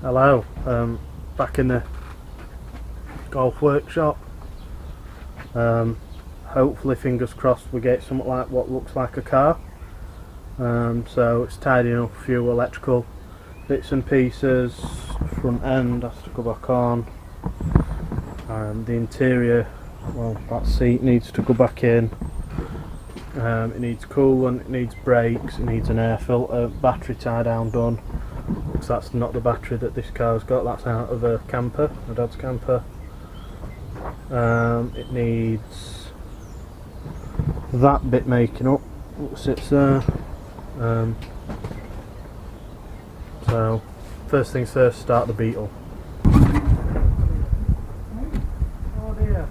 Hello, back in the golf workshop. Hopefully, fingers crossed, we get something like what looks like a car. So it's tidying up a few electrical bits and pieces. Front end has to go back on. The interior, well, that seat needs to go back in. It needs coolant, it needs brakes, it needs an air filter, battery tie down done. Because that's not the battery that this car's got, that's out of a camper, my dad's camper. It needs that bit making up, what sits there. So, first things first, start the Beetle. Oh dear.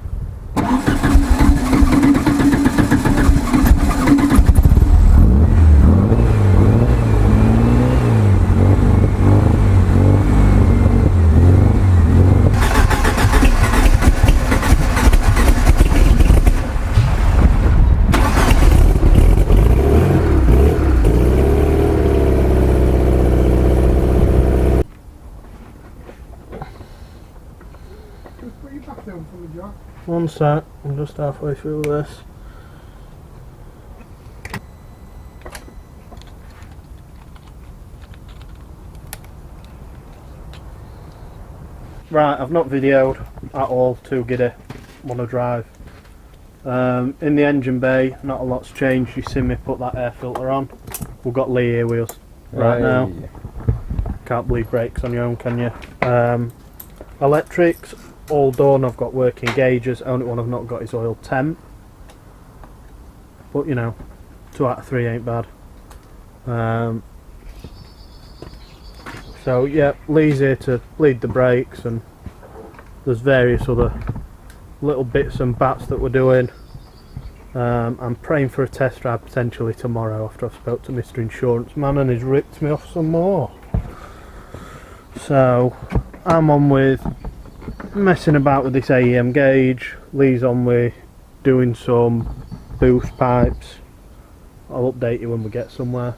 One sec, I'm just halfway through this. Right, I've not videoed at all, too giddy, want to drive. In the engine bay, not a lot's changed. You see me put that air filter on. We've got Lee air wheels right now. Can't believe brakes on your own, can you? Electrics, all done. I've got working gauges. Only one I've not got is oil temp, but you know, 2 out of 3 ain't bad. So yeah, Lee's here to lead the brakes, and there's various other little bits and bats that we're doing. I'm praying for a test drive potentially tomorrow after I've spoke to Mr. Insurance Man and he's ripped me off some more. So I'm on with messing about with this AEM gauge. Lee's on with doing some boost pipes. I'll update you when we get somewhere.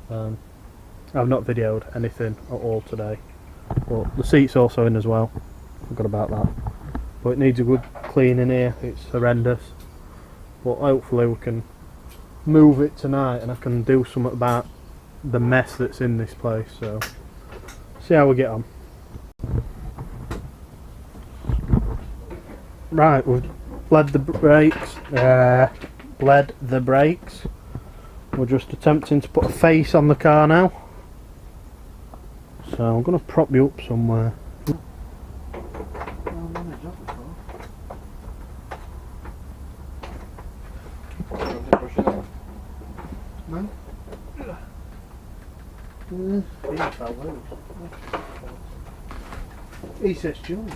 I've not videoed anything at all today, but the seat's also in as well. Forgot about that, but it needs a good clean in here. It's horrendous, but hopefully we can move it tonight and I can do something about the mess that's in this place. So see how we get on. Right, we've bled the brakes. Bled the brakes. We're just attempting to put a face on the car now. So I'm going to prop you up somewhere. He says Julian.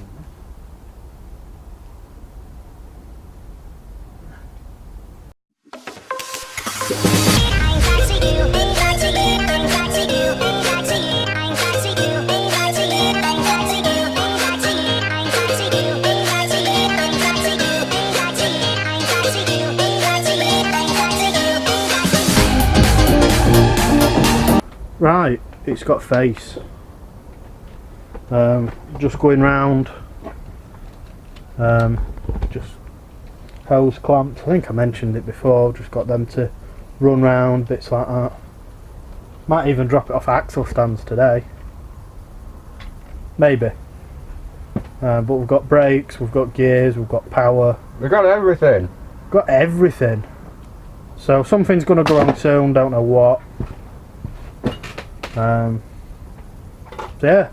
Right, it's got face. Just going round. Just hose clamps. I think I mentioned it before. Just got them to run round, bits like that. Might even drop it off axle stands today. Maybe. But we've got brakes, we've got gears, we've got power. We've got everything. Got everything. So something's going to go wrong soon. Don't know what. So yeah,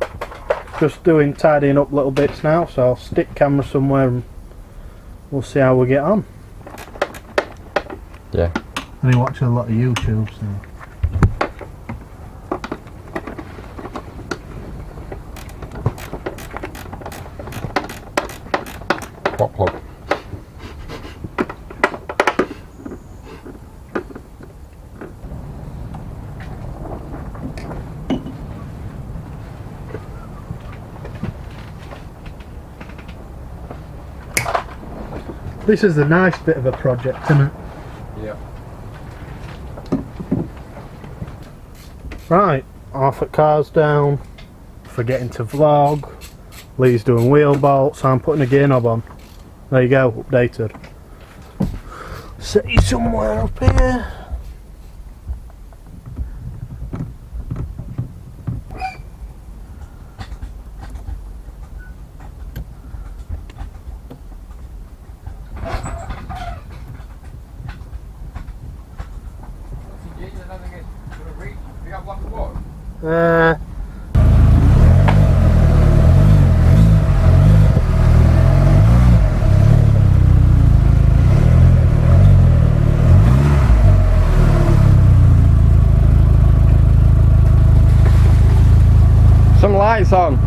just tidying up little bits now, so I'll stick camera somewhere and we'll see how we get on. Yeah. I've been watching a lot of YouTube, so. What plug? This is a nice bit of a project, isn't it? Yeah. Right, half at car's down, forgetting to vlog. Lee's doing wheel bolts. I'm putting a gear knob on. There you go, updated. Set you somewhere up here. Some lights on.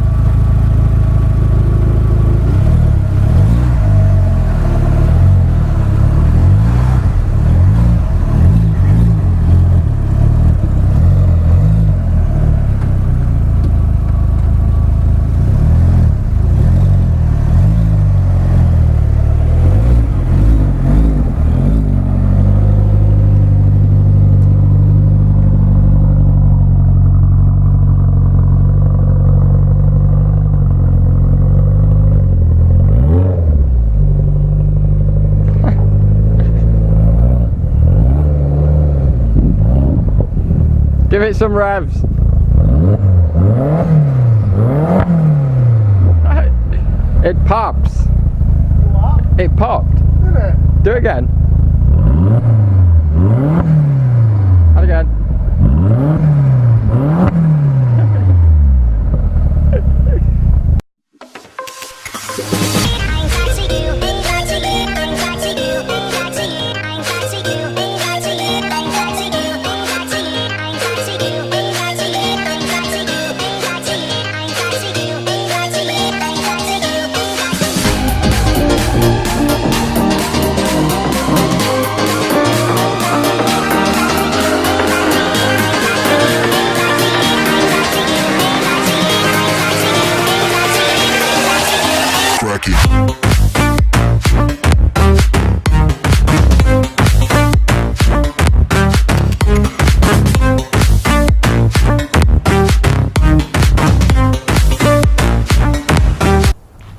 Give it some revs. It pops. What? It popped. Did it? Do it again. And again.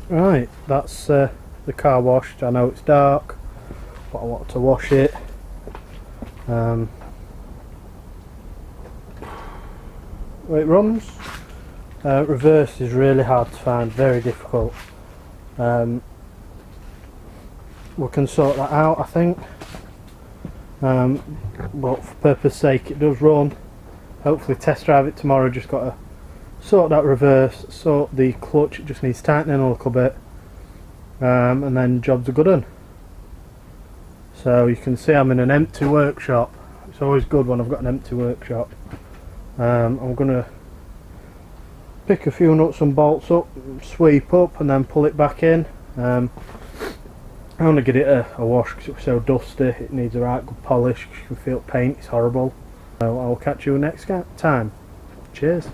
Right, that's the car washed. I know it's dark, but I want to wash it. It runs. Reverse is really hard to find, very difficult. We can sort that out, I think. But for purpose sake, it does run. Hopefully test drive it tomorrow. Just got to sort that reverse, sort the clutch, it just needs tightening a little bit, and then jobs are good on. So you can see I'm in an empty workshop. It's always good when I've got an empty workshop. I'm going to pick a few nuts and bolts up, sweep up and then pull it back in. I want to get it a wash because it was so dusty. It needs a right good polish. You can feel paint, it's horrible. So I'll catch you next time. Cheers.